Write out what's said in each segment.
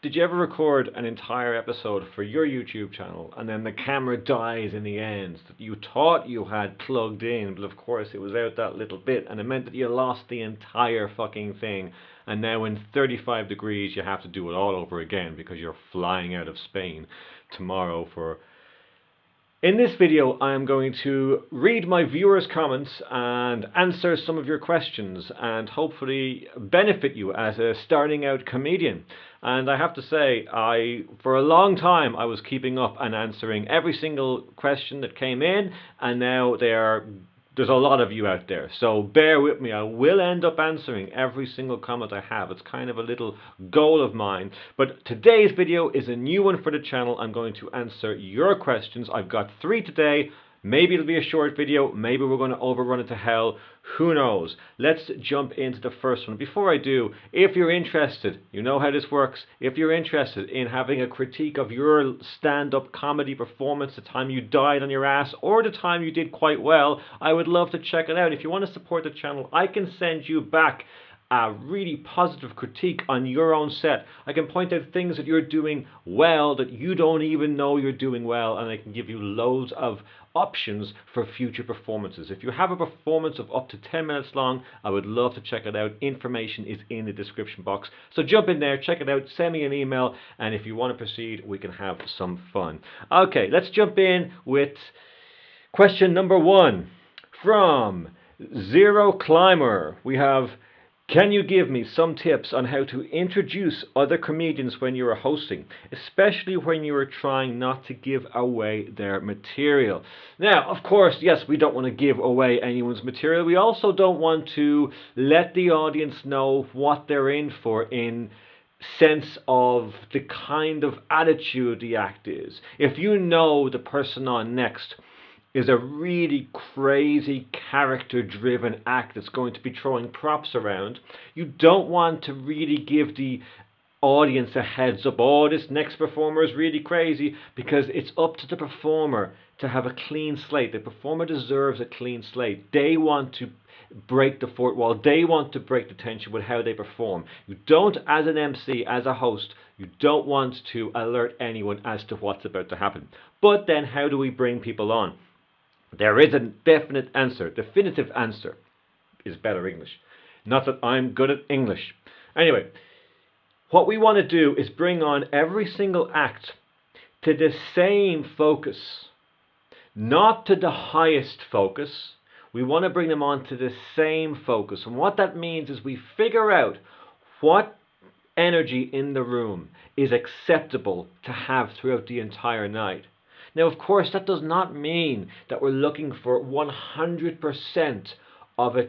Did you ever record an entire episode for your YouTube channel and then the camera dies in the end that you thought you had plugged in, but of course it was out that little bit and it meant that you lost the entire fucking thing, and now in 35 degrees you have to do it all over again because you're flying out of Spain tomorrow for... In this video, I'm going to read my viewers' comments and answer some of your questions and hopefully benefit you as a starting out comedian. And I have to say, for a long time I was keeping up and answering every single question that came in, and now there's a lot of you out there, so bear with me. I will end up answering every single comment I have. It's kind of a little goal of mine. But today's video is a new one for the channel. I'm going to answer your questions. I've got 3 today. Maybe it'll be a short video. Maybe we're going to overrun it to hell. Who knows? Let's jump into the first one. Before I do, if you're interested, you know how this works. If you're interested in having a critique of your stand-up comedy performance, the time you died on your ass or the time you did quite well, I would love to check it out. If you want to support the channel, I can send you back a really positive critique on your own set. I can point out things that you're doing well that you don't even know you're doing well, and I can give you loads of options for future performances. If you have a performance of up to 10 minutes long, I would love to check it out. Information is in the description box. So jump in there, check it out, send me an email, and if you want to proceed, we can have some fun. Okay, let's jump in with question number 1 from Zero Climber. We have: can you give me some tips on how to introduce other comedians when you are hosting, especially when you are trying not to give away their material? Now, of course, yes, we don't want to give away anyone's material. We also don't want to let the audience know what they're in for, in sense of the kind of attitude the act is. If you know the person on next is a really crazy character-driven act that's going to be throwing props around, you don't want to really give the audience a heads up. Oh, this next performer is really crazy, because it's up to the performer to have a clean slate. The performer deserves a clean slate. They want to break the fourth wall. They want to break the tension with how they perform. You don't, as an MC, as a host, you don't want to alert anyone as to what's about to happen. But then how do we bring people on? There is a definite answer. Definitive answer is better English. Not that I'm good at English. Anyway, what we want to do is bring on every single act to the same focus, not to the highest focus. We want to bring them on to the same focus. And what that means is we figure out what energy in the room is acceptable to have throughout the entire night. Now, of course, that does not mean that we're looking for 100% of a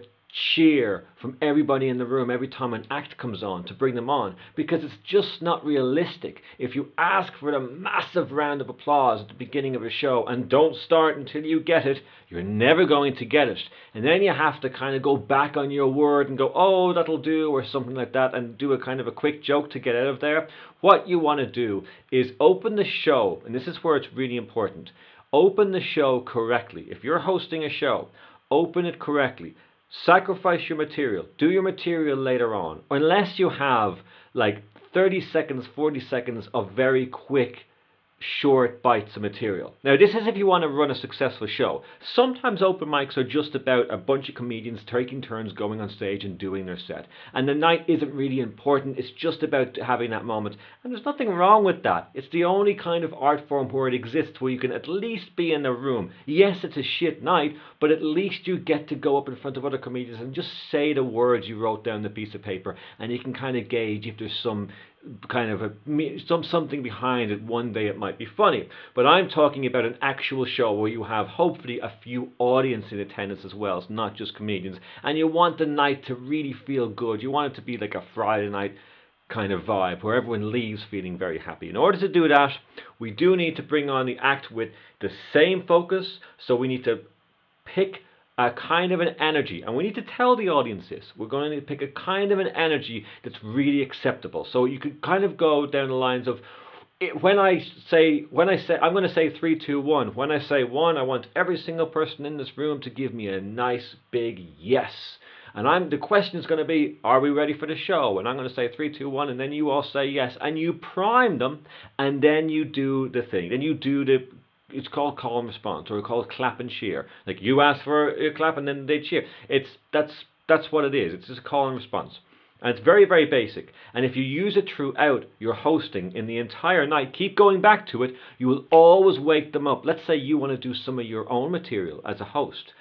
cheer from everybody in the room every time an act comes on to bring them on, because it's just not realistic. If you ask for a massive round of applause at the beginning of a show and don't start until you get it, you're never going to get it. And then you have to kind of go back on your word and go, oh, that'll do, or something like that, and do a kind of a quick joke to get out of there. What you want to do is open the show, and this is where it's really important. Open the show correctly. If you're hosting a show, open it correctly. Sacrifice your material. Do your material later on, unless you have like 30 seconds, 40 seconds of very quick, short bites of material. Now, this is if you want to run a successful show. Sometimes open mics are just about a bunch of comedians taking turns going on stage and doing their set, and the night isn't really important. It's just about having that moment, and there's nothing wrong with that. It's the only kind of art form where it exists, where you can at least be in the room. Yes, it's a shit night, but at least you get to go up in front of other comedians and just say the words you wrote down on the piece of paper, and you can kind of gauge if there's some kind of something behind it. One day it might be funny. But I'm talking about an actual show where you have hopefully a few audience in attendance as well. It's not just comedians, and you want the night to really feel good. You want it to be like a Friday night kind of vibe where everyone leaves feeling very happy. In order to do that, we do need to bring on the act with the same focus. So we need to pick a kind of an energy, and we need to tell the audience this. We're going to pick a kind of an energy that's really acceptable. So you could kind of go down the lines of, when I say I'm going to say 3, 2, 1. When I say 1, I want every single person in this room to give me a nice big yes. And the question is going to be, are we ready for the show? And I'm going to say 3, 2, 1, and then you all say yes, and you prime them, and then you do the thing. Then you do it's called call and response, or called clap and cheer. Like, you ask for a clap and then they cheer. That's what it is. It's just a call and response. And it's very, very basic. And if you use it throughout your hosting in the entire night, keep going back to it, you will always wake them up. Let's say you want to do some of your own material as a host.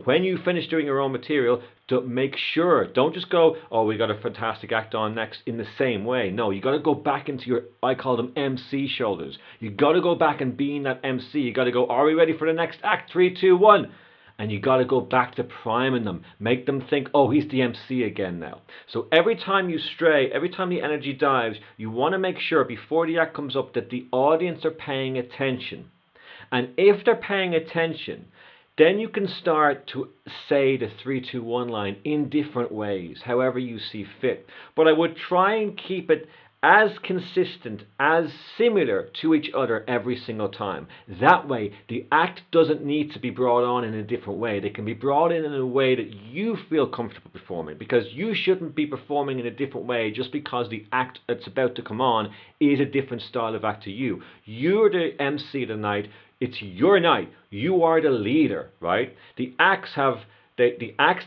When you finish doing your own material, make sure, don't just go, oh, we got a fantastic act on next, in the same way. No, you got to go back into your, I call them MC shoulders. You got to go back and being that MC. You got to go, are we ready for the next act? 3, 2, 1. And you got to go back to priming them. Make them think, oh, he's the MC again now. So every time you stray, every time the energy dives, you want to make sure before the act comes up that the audience are paying attention. And if they're paying attention, then you can start to say the 3, 2, 1 line in different ways, however you see fit. But I would try and keep it as consistent, as similar to each other every single time. That way, the act doesn't need to be brought on in a different way. They can be brought in a way that you feel comfortable performing, because you shouldn't be performing in a different way just because the act that's about to come on is a different style of act to you. You're the MC of the night. It's your night. You are the leader, right? The acts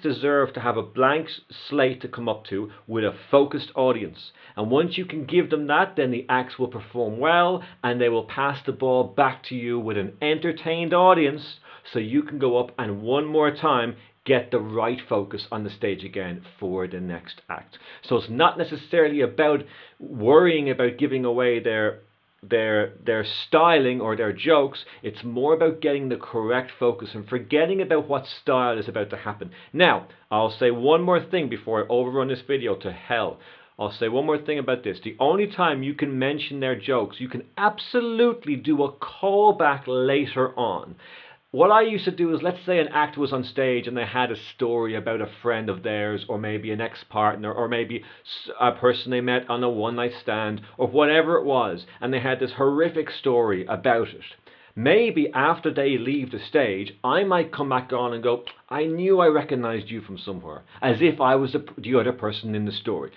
deserve to have a blank slate to come up to with a focused audience. And once you can give them that, then the acts will perform well, and they will pass the ball back to you with an entertained audience, so you can go up and one more time get the right focus on the stage again for the next act. So it's not necessarily about worrying about giving away their styling or their jokes. It's more about getting the correct focus and forgetting about what style is about to happen. Now, I'll say one more thing before I overrun this video to hell. I'll say one more thing about this. The only time you can mention their jokes, you can absolutely do a callback later on. What I used to do is, let's say an act was on stage and they had a story about a friend of theirs, or maybe an ex-partner, or maybe a person they met on a one-night stand, or whatever it was, and they had this horrific story about it. Maybe after they leave the stage, I might come back on and go, I knew I recognized you from somewhere, as if I was the other person in the story.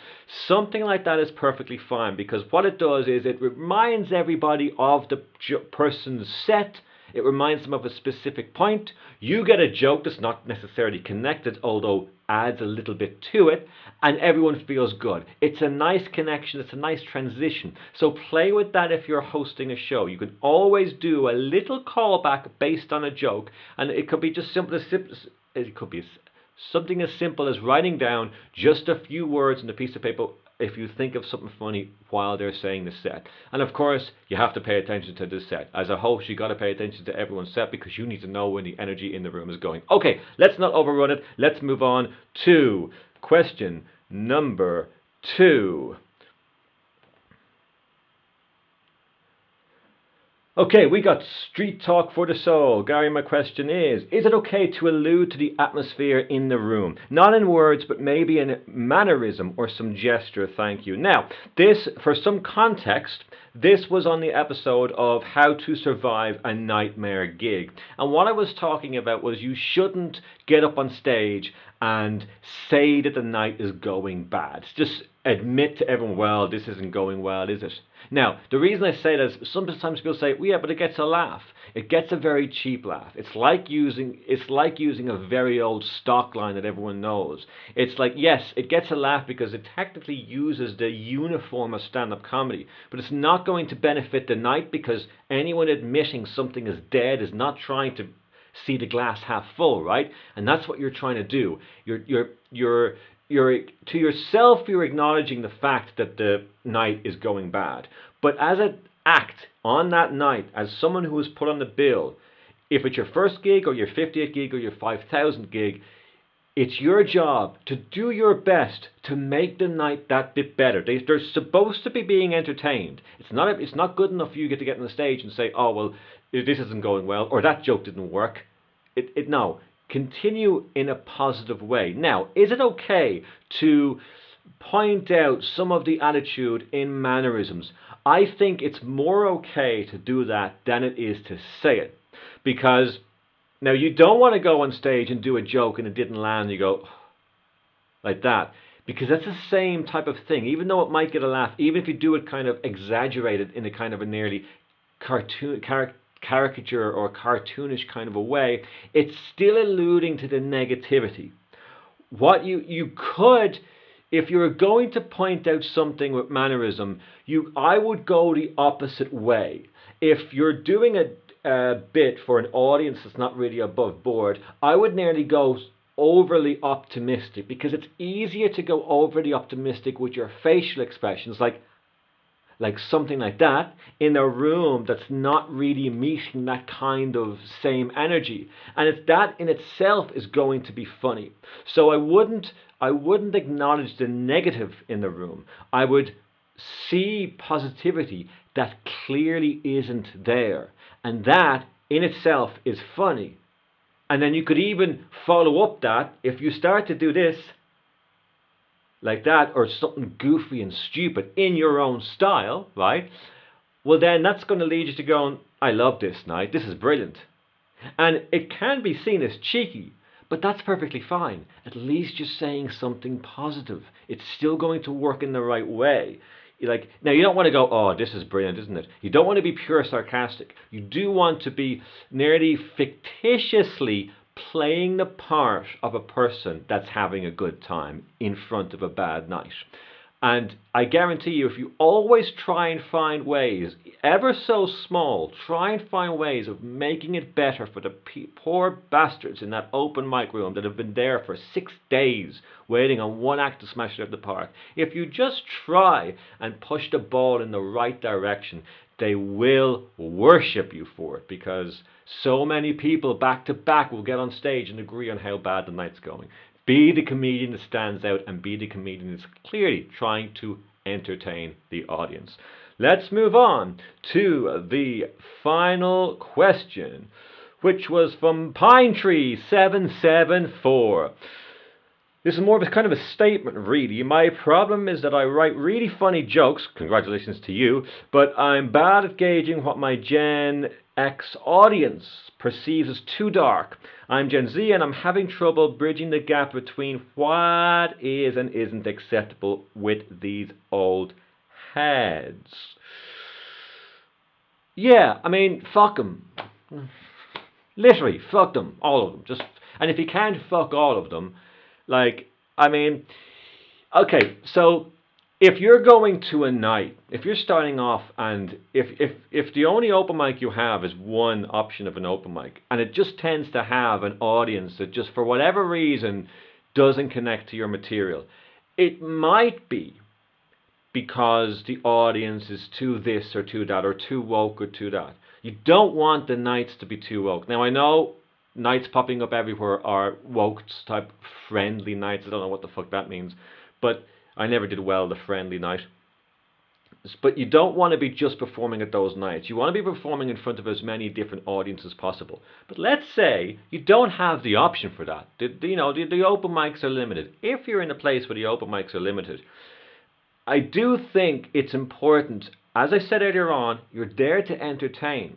Something like that is perfectly fine, because what it does is it reminds everybody of the person's set. It reminds them of a specific point. You get a joke that's not necessarily connected, although adds a little bit to it, and everyone feels good. It's a nice connection. It's a nice transition. So play with that if you're hosting a show. You can always do a little callback based on a joke, and it could be just it could be something as simple as writing down just a few words on a piece of paper if you think of something funny while they're saying the set. And of course, you have to pay attention to the set. As a host, you got to pay attention to everyone's set, because you need to know when the energy in the room is going. Okay, let's not overrun it. Let's move on to question number 2. Okay, we got Street Talk for the Soul. Gary, my question is it okay to allude to the atmosphere in the room? Not in words, but maybe in a mannerism or some gesture, thank you. Now, this, for some context, this was on the episode of How to Survive a Nightmare Gig. And what I was talking about was you shouldn't get up on stage and say that the night is going bad. Just admit to everyone, well, this isn't going well, is it? Now, the reason I say that is sometimes people say, well, yeah, but it gets a laugh. It gets a very cheap laugh. It's like using a very old stock line that everyone knows. It's like, yes, it gets a laugh because it technically uses the uniform of stand-up comedy, but it's not going to benefit the night, because anyone admitting something is dead is not trying to see the glass half full, right? And that's what you're trying to do. You're to yourself, you're acknowledging the fact that the night is going bad. But as an act on that night, as someone who is put on the bill, if it's your first gig or your 50th gig or your 5,000th gig, it's your job to do your best to make the night that bit better. They're supposed to be being entertained. It's not good enough for you to get on the stage and say, oh, well, this isn't going well, or that joke didn't work. No. Continue in a positive way. Now, is it okay to point out some of the attitude in mannerisms? I think it's more okay to do that than it is to say it. Because now you don't want to go on stage and do a joke and it didn't land. You go, like that. Because that's the same type of thing. Even though it might get a laugh, even if you do it kind of exaggerated in a kind of a nearly caricature or cartoonish kind of a way, it's still alluding to the negativity. What you could, if you were going to point out something with mannerism, I would go the opposite way. If you're doing a bit for an audience that's not really above board, I would nearly go overly optimistic, because it's easier to go overly optimistic with your facial expressions, like something like that, in a room that's not really meeting that kind of same energy, and it's that in itself is going to be funny. So I wouldn't acknowledge the negative in the room. I would see positivity that clearly isn't there, and that in itself is funny. And then you could even follow up that if you start to do this like that, or something goofy and stupid in your own style, right? Well, then that's going to lead you to going, I love this night, this is brilliant. And it can be seen as cheeky, but that's perfectly fine. At least you're saying something positive. It's still going to work in the right way. Like, now you don't want to go, oh, this is brilliant, isn't it? You don't want to be pure sarcastic. You do want to be nearly fictitiously playing the part of a person that's having a good time in front of a bad night. And I guarantee you, if you always try and find ways, ever so small, try and find ways of making it better for the poor bastards in that open mic room that have been there for 6 days waiting on one act to smash it out of the park. If you just try and push the ball in the right direction, they will worship you for it, because so many people back to back will get on stage and agree on how bad the night's going. Be the comedian that stands out, and be the comedian that's clearly trying to entertain the audience. Let's move on to the final question, which was from Pine Tree 774. This is more of a kind of a statement, really. My problem is that I write really funny jokes, congratulations to you, but I'm bad at gauging what my Gen X audience perceives as too dark. I'm Gen Z and I'm having trouble bridging the gap between what is and isn't acceptable with these old heads. Yeah, I mean, fuck them. Literally, fuck them, all of them. And if you can't fuck all of them, like, I mean, okay, so if you're going to a night, if you're starting off, and if the only open mic you have is one option of an open mic, and it just tends to have an audience that just for whatever reason doesn't connect to your material, it might be because the audience is too this or too that, or too woke or too that. You don't want the nights to be too woke. Now I know nights popping up everywhere are woke type friendly nights. I don't know what the fuck that means, but I never did well the friendly night. But you don't want to be just performing at those nights. You want to be performing in front of as many different audiences as possible. But let's say you don't have the option for that. The open mics are limited. If you're in a place where the open mics are limited, I do think it's important, as I said earlier on, you're there to entertain.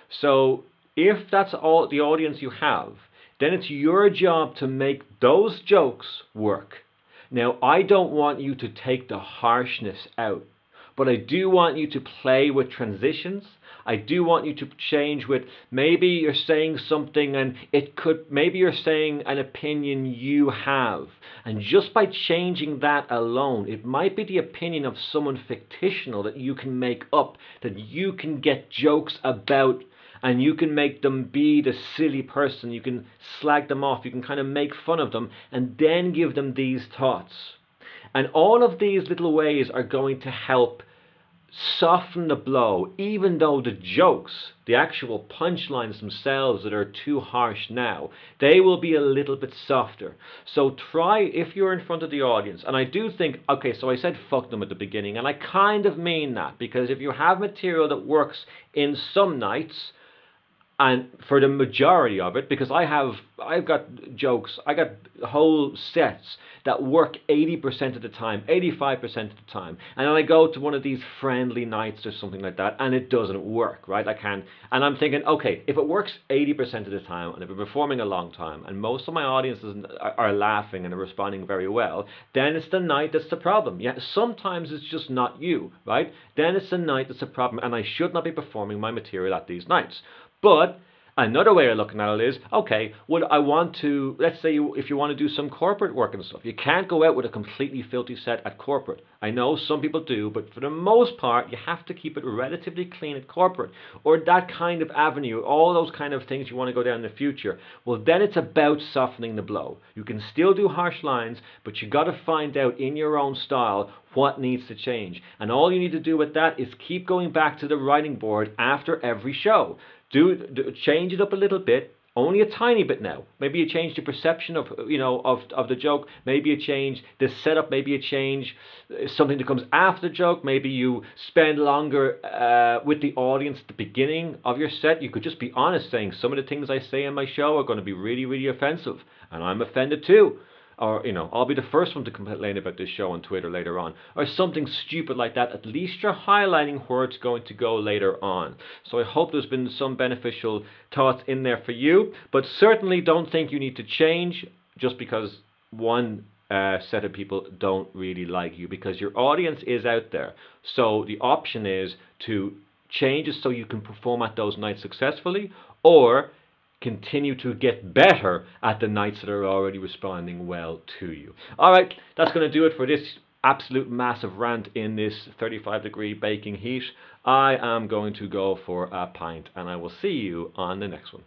So if that's all the audience you have, then it's your job to make those jokes work. Now, I don't want you to take the harshness out, but I do want you to play with transitions. I do want you to change with, maybe you're saying something and maybe you're saying an opinion you have. And just by changing that alone, it might be the opinion of someone fictional that you can make up, that you can get jokes about, and you can make them be the silly person. You can slag them off. You can kind of make fun of them and then give them these thoughts. And all of these little ways are going to help soften the blow, even though the jokes, the actual punchlines themselves that are too harsh now, they will be a little bit softer. So try, if you're in front of the audience, and I do think, okay, so I said fuck them at the beginning, and I kind of mean that, because if you have material that works in some nights, And for the majority of it, because I've got jokes, I got whole sets that work 80% of the time, 85% of the time, and then I go to one of these friendly nights or something like that, and it doesn't work, right? I can't, and I'm thinking, okay, if it works 80% of the time, and if we're performing a long time, and most of my audiences are laughing and are responding very well, then it's the night that's the problem. Yeah, sometimes it's just not you, right? Then it's the night that's the problem, and I should not be performing my material at these nights. But another way of looking at it is, okay, well, I want to, let's say if you want to do some corporate work and stuff, you can't go out with a completely filthy set at corporate. I know some people do, but for the most part, you have to keep it relatively clean at corporate, or that kind of avenue, all those kind of things you want to go down in the future. Well, then it's about softening the blow. You can still do harsh lines, but you got to find out in your own style what needs to change. And all you need to do with that is keep going back to the writing board after every show. Change it up a little bit, only a tiny bit now. Maybe you change the perception of of the joke. Maybe you change the setup. Maybe you change something that comes after the joke. Maybe you spend longer with the audience at the beginning of your set. You could just be honest, saying some of the things I say in my show are going to be really, really offensive, and I'm offended too. Or, I'll be the first one to complain about this show on Twitter later on. Or something stupid like that. At least you're highlighting where it's going to go later on. So I hope there's been some beneficial thoughts in there for you. But certainly don't think you need to change just because one set of people don't really like you. Because your audience is out there. So the option is to change it so you can perform at those nights successfully, or continue to get better at the nights that are already responding well to you. All right, that's going to do it for this absolute massive rant in this 35-degree baking heat. I am going to go for a pint, and I will see you on the next one.